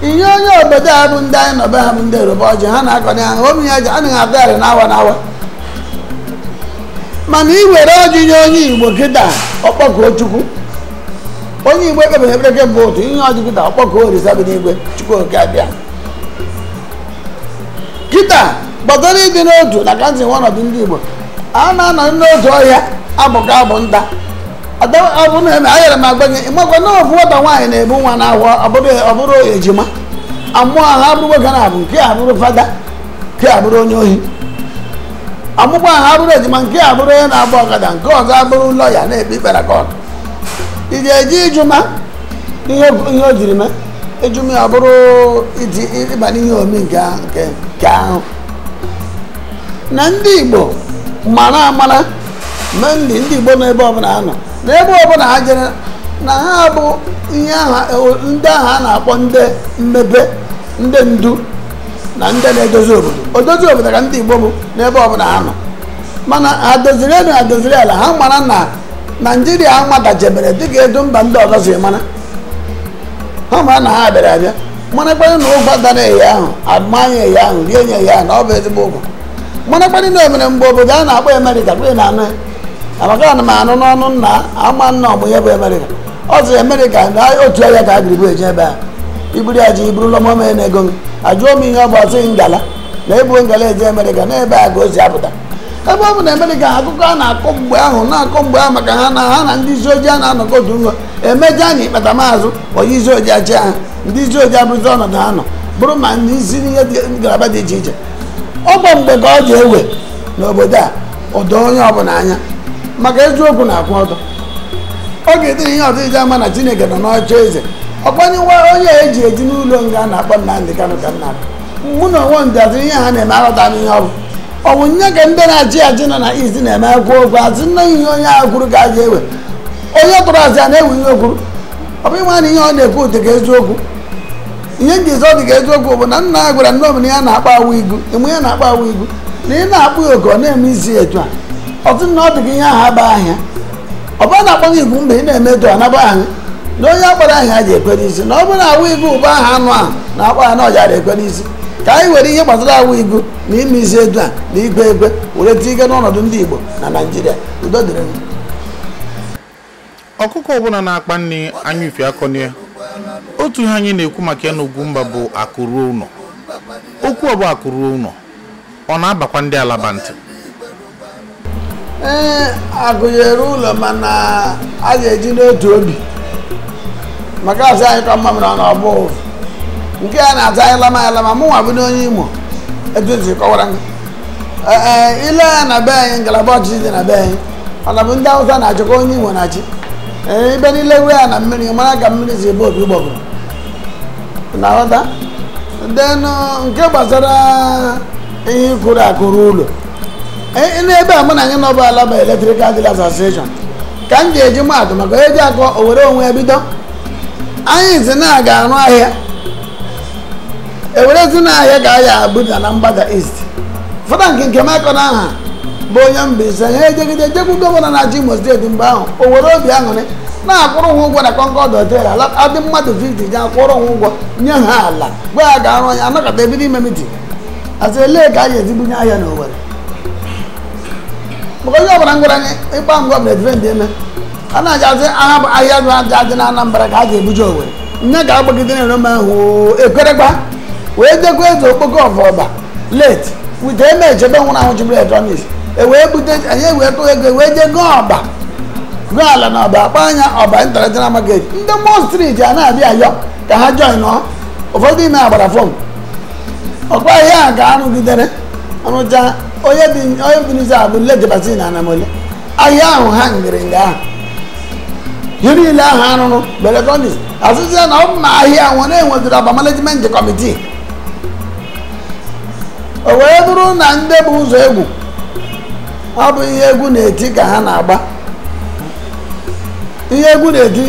ihe onye obodo a bụ ndị anyị nọbe ha bụ ndị Yoruba ọjị ha na-akọnye ha omi ya ji anaghị abịarị n'awa n'awa mana iwere ọjị nye onye Igbo kịta ọkpọkọọ Chukwu onye Igbo ekpebeghị ekpere kemgbe otu ihe ọjị kịta ọkpọkọọ Olisa bi n'igwe Chukwu oke abịa kịta gbadoro ịdị n'otu na kansị ọnọdụ ndị Igbo a na-anọ n'otu ọhịa abụka abụ nta ọ bụ na-eme anyere m agwa gị ịmakwa na ofu nwata nwaanyị na-ebu nwa n'ahụ ọ bụrụ ejima amụọ ha bụrụ nwoke na-abụ nke a bụrụ fada nke a bụrụ onye ohi amụkwa ha bụrụ ejima nke a bụrụ onye na-agba ọkada nke ọzọ abụrụ lọya na-ekpe ikpere kọt ị ga-eji ijuma ihe o jiri mee ejuma ya bụrụ ịba n'ihe omi nke ahụ na ndị Igbo mara amara mee ndị Igbo n'ebe ọbụla ha nọ n'ebe ọbụla ha jere na ha bụ ihe ndị ahụ a na-akpọ ndị mmepe ndị ndu na ndị na-edozi obodo odozi obodo ka ndị Igbo bụ n'ebe ọbụla ha nọ mana ha doziri elu ha doziri ala ha mara na Naijiria amatachebere dịka edu mba ndị ọzọ si mara ha mara na ha bịara abịa marakwanị na ụgwọ dara ehi ahụ amanye ehi ahụ rie nye ya na ọ bụ ezigbo ụgwọ marakwanị na omere mgbe obodo a na-akpọ Amerịka kwe na anụ amaka ana m anụ n'ọnụ nna ama nna ọmụnye bụ Amerịka ọ sị Amerịka na otu ahịa ka agịrịbụ eje ebe a iburu ya ji iburula mome na ego m ajụọ m ihe ọ bụ ọsị ngala na ebu ngala eje Amerịka na ebe a ka o si apụta ebe ọ bụ na Amerịka akụkọ a na-akọ mgbe ahụ maka ha na ndị isi ojii a na-anọkọ otu nwa emeja anyị ikpata maazụ onye isi ojii achị ha ndị isi ojii abụrụzi ọnọdụ ha nọ bụrụ ma ndị isi n'ihe ngalaba dị iche iche ọ bụ mgbe ka ọ ji ewe n'obodo a ọdọ onye ọbụla anya maka eziokwu na-akwụ ọtọ ọ ga-edere ihe ọzọ iji ama na Chineke nọ n'ọcha eze ọkwanye nwa onye eji n'ụlọ nga a na-akpọ Nnamdị Kanụ ka nna mụ na onwe ndaziri ihe ha na-eme aghọta m ihe ọ bụ nye ka ndị na-achị achị nọ na izi na-eme akwụ okwu asị nna ihe onye ahụ kwuru ka a ga-ewe onye tụrụ asị a na-ewe ihe okwuru ọ bụ ịma na ihe ọ na-ekwu dị ka eziokwu ihe nke ịzọ dị ka eziokwu bụ na nna ya gwara nne omenye ya na-akpa awụ igu enwe ya na-akpa awụ igu na ị na-akpụ ya oke ọ na-eme isi etu a ọtụ na ọ dị ka ihe ahụ aba ahịa ọ bụrụ na akpọghị igwu mgbe ị na-eme etu a naba ahụ na onye akpara ahịa ji ekwe n'isi na ọ bụrụ na awụ igu ụba aha anụ ahụ na-akpa ya na ọjara ekwe n'isi ka anyị were ihe gbasara awụ igu na ime isi etu a na ikpe ekwe were tie ike n'ọnọdụ ndị Igbo na Naịjirịa udo dịrị m ọkụkọ ọbụla na-akpa nri anya ife akọnie otu ihe anyị na-ekwu maka ya n'Ugwumba bụ akụruo ụlọ okwu ọ bụ akụruo ụlọ ọ na-abakwa ndị Alaba ntị agụnyere ụlọ mana a ga-eji n'otu obi maka asị anyị ka mma mere ọ na ọbụ nke a na-ata anyị lama mụ nwa bụ n'onye Imo etu esi kọwara m ile ya na be anyị ngalaba ọchịchị dị na be anyị ọ na bụ ndị Awụsa na-achịkwa onye Imo na-achị ibe niile wee ya na mmiri mara ka mmiri si ebe obi gbọgụrụ na ghọta denụ nke gbasara ihe kwuru akụrụ ụlọ n'ebe a mụ na anyị nọbụ Alaba Electrical Dealers Association ka m ji eji maatụ maka eji akọ owere onwe ebido anyị si na-aga arụ ahịa ewerezi na ahịa ka ahịa Abuja na mgbada East fọda nke m akọ na aha bụ onye Mbaise ha ejegide ejekwu gọvanọ na-achị Imo steeti mgbe ahụ o were obi aṅụrị na-akwụrụ ha ụgwọ na Concord Hotel adị mmadụ 50 ji akwụrụ ha ụgwọ nye ha ala gwa ya ga-arụ anya anọkọta ebido ime mitin asị elee ka anyị ezibunye ahịa na Owerri maka onye ọbụla ngwara anyị ịgba ngwa mredvend eme a na-aja asị aha bụ ahịa bụ aja dị na Anambra ka a ga-ebuje Owerri nye ka agbagide na erome ahụ ekwerekwa wee jekwa eze okpoko ọfọba late wite eme echebe nwụrụ ahụ chibere electronics ewee bute anyị ewee tụ ego ewee jee gụọ ala na ọba akpa anya ọba international market ndị Mall Street a na-abịa ayọ ka ha join ụfọdụ ime agbara fọm ọkwa ihe a ka arụgidere arụcha onye bi n'isi abụ lejebasi na anamole ahịa ahụ ha ngere nga ahụ ihe niile ahụ arụrụ bụ electronics asụsịa na ọ bụ ma ahịa ahụ na-enwetara ọba management committee o wee bụrụ na ndị bụ ụzọ egwu ọ bụ ihe egwu na-eti ka ha na-agba ihe egwu na-eti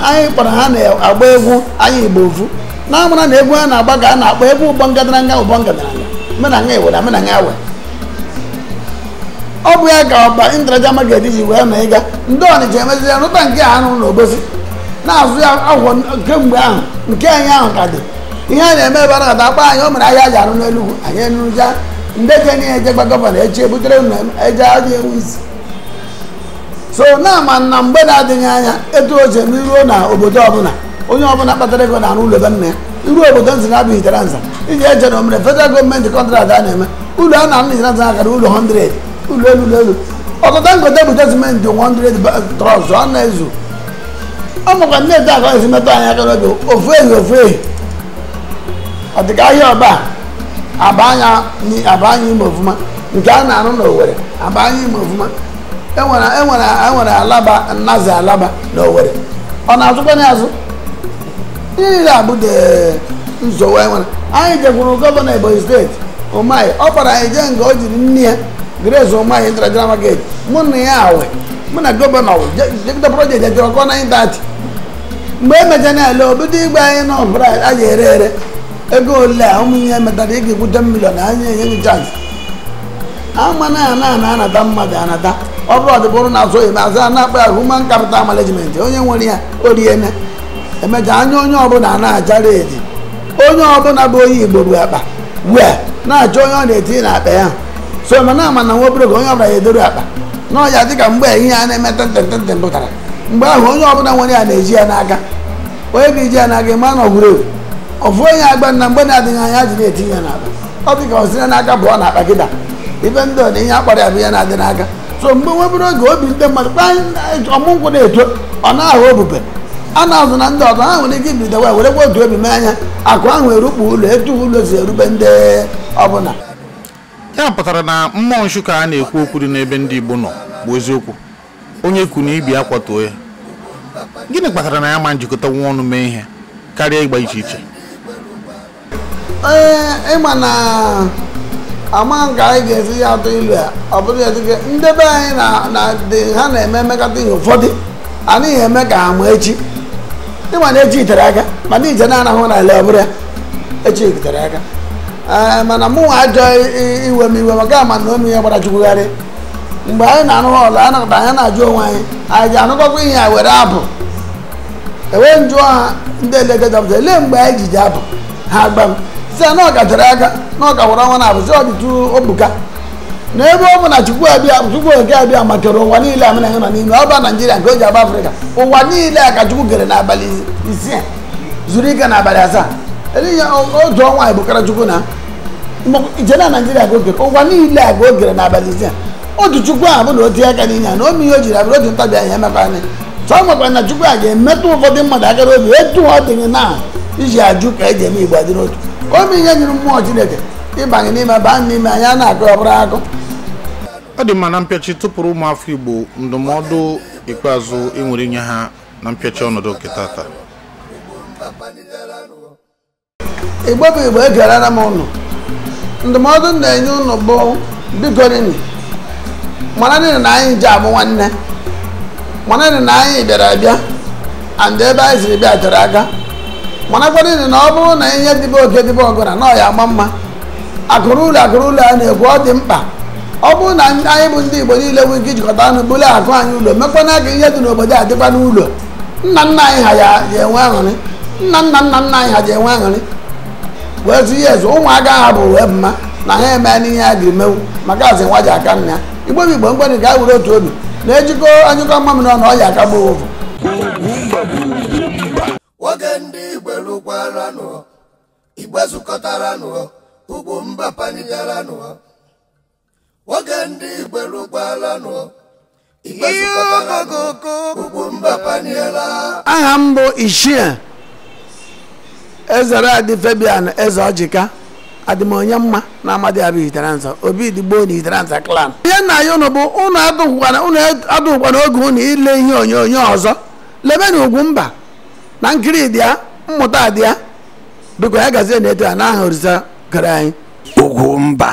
anyị kpọrọ ha na-agba egwu anyị Igbo ofu na-amara na egwu ha na-agba ka a na-akpọ egwu ụgbọ ngadaranga mena nga iwe na mena nga awe ọ bụ ya ka ọba intraja market ji wee na ịga ndị Ọnịcha emeziri rụta nke a anụ na Obosi na-azụ ya agwọ kemgbe ahụ nke anyị ahụ ka dị ihe a na-eme ebe a akpa anyị o mere ahịa ji arụ n'Enugu anyị enuja ndị je n'ihe ejegba gọvanọ echi ebutere unu eje adị ewu isi so na-ama na mgbe na-adịghị anya etu o ji eme iruo na obodo ọbụla onye ọbụla kpatara ego na-arụ ụlọ ebe nna ya iru obodo nzi na-abụ Iteranza iji eje na omere federal gọọmenti kọntraktị a na-eme ụlọ a na-arụ Iteranza akara ụlọ 100 ụlọ elu ọtụtụ ngote bute simenti 100 trọs ọ na-ezu ọ makwa ndị ete aka esi metụ anyị aka n'obi ofu ehi ọ dịka ahịa ọba aba anya ime ofuma nke a na-arụ n'Owerri aba anya ime ofuma enwere Alaba nnazi Alaba n'Owerri ọ na-azụkwa n'azụ ihe niile abụ dị nsogbu enwere anyị jekwuru gọvanọ Ebonyi steeti Umahi ọ kpara anyị jee nga o jiri nne ya Grace Umahi intraja market mụ na ya awe mụ na gọvanọ jekọta projekti ejere ọkọ 930 mgbe emecha na-ele obodo igbe anyị nọ mbara a ji ere ego ole a ụmụ ihe metara ị ga-ekwute milion anyị enye gị chansị ama na-anata mmadụ anata ọ bụrụ ọdịbụrụ na-azụ oyi ma azụ a na-akpa ya human capital management onye nwere ya oriene emecha anya onye ọbụla na-achara eji onye ọbụla bụ onye Igbo bụ akpa wee na-achọ onye ọ na-etinye na akpa ya so ma na-ama na nwa obere oge onye ọbụla ya edoru akpa n'ọya dịka mgbe ihe a na-eme tentententen pụtara mgbe ahụ onye ọbụla nwere ya na-eji ya n'aka onye ga-eji ya n'aka ma na ọgwụrụ egwu ofu onye agba na mgbe na-adịghị anya ji na-etinye ya n'akpa ọ dị ka ọ sire n'aka bụ ọ na-akpa kịta ibe ndị ọdị ihe akpara ya bụ ya na-adị n'aka so mgbe nwebere oge obi ndị mmadụ ọmụnkwụ na-eto ọ na-ahụ obube a na-azụ na ndị ọzọ ha nwere ike ibido wee werekwa otu obi mee anya akụ ahụ erukpu ụlọ etu ụlọ si erube ndị ọbụla ya pụtara na mmụọ nsukka a na-ekwu okwu dị n'ebe ndị Igbo nọ bụ eziokwu onye kwu na ibi akwatuo ya gịnị kpatara na ya ma njikọta nwa ọnụ mee ihe karịa ịgba iche iche ịma na ama nke anyị ga-esi ya atụ ilu ya ọ bụrụ ya dịka ndị be anyị ha na-eme emekọta ihe ụfọdụ anaghị eme ka ha ma echi ịma na echi itere aka mana ije na-anahụ na ele ọbụrụ ya echi itere aka mana mụnwa ajọ iwe m iwe maka ama na omi ya gbara chukwugharị mgbe anyị na-arụ ọlụ anakọta anyị na-ajụ onwe anyị ji anụkọkwa ihe ya were apụ ewee njụọ ha ndị elegedapụta ele mgbe anyị jiji apụ ha gba m si na ọ gatere aka na ọ kawara ọnwa na-abụ si ọ dịtụ obuka na ebe ọ bụ na Chukwu oke abịa makere ụwa niile amana nọ n'ime ọba Naijiria nke o ji agba Afrịka ụwa niile a ka Chukwu gere n'abalị isii zuru ike n'abalị asaa elihe otu ọnwa ebukara Chukwu na ije na Naijiria ka ogere ụwa niile a ka o gere n'abalị isii otu Chukwu ahụ bụ na otu aka n'ihe a na omi ihe o jiri abụrụ otu ntabi anya emekwa anya sọ makwa na Chukwu a ga-emetụ ụfọdụ mmadụ akara obi etu ọ dịghị na iji ajụ ka eji eme Igbo adị n'otu omi ihe nyere mmụọ Chineke ịbanye n'ime baa n'ime anya na-akụ ọbụrụ akụ ọ dị mma na mpịachi tụpụrụ ụmụafọ Igbo ndụmọdụ ikpeazụ enwere inye ha na mpịachi ọnọdụ nke tata Igbo bụ Igbo egerara m ụnụ ndụmọdụ na-enye ụnụ bụ biko nini mana nini na anyị ji abụ nwanne mana nini na anyị bịara abịa and ebe anyị siri bịa tere aka mana kwa nini na ọ bụrụ na ihe dịbe oke dịbe ọgụra na ọ ya ama mma akụrụ ụlọ a na-ekwu ọ dị mkpa ọ bụrụ na anyị bụ ndị Igbo niile nwee ike ijikọta ọnụ bụrụ akụ anyị ụlọ mekwa na aka ihe dị n'obodo adịkwa n'ụlọ nna nna anyị ha ji enwe aṅụrị nna anyị ha ji enwe aṅụrị wee tụ ihe ezu ụmụaka ha bụ wee mma na ha eme n'ihe a ga-emewu maka asị nwa ji aka nna ya Igbo bụ Igbo mgbe ga were otu obi na-ejikọ anyụkọ mmamịrị ọnụ ọya aka gbuo ovu oge ndị Igbo lụkwaranụ Igbo zukọtaranụ UGWUMBA panigaranụ oge ndị Igbo lụkwaranụ Igbo zukọtaranụ UGWUMBA paniela. Aha m bụ Ichie Ezeradi Fabian eze ọjịka adịmonye mma na amadi abụ Iteranza obi digbo na Iteranza clan ihe nna ya ụnụ bụ ụnụ adụghịkwana oge ụnụ ile ihe onyonyo ọzọ lebe na UGWUMBA na nkiri dị ya mmụta dị ya biko ya gazie na-eto ya n'aha orisa gara anyị UGWUMBA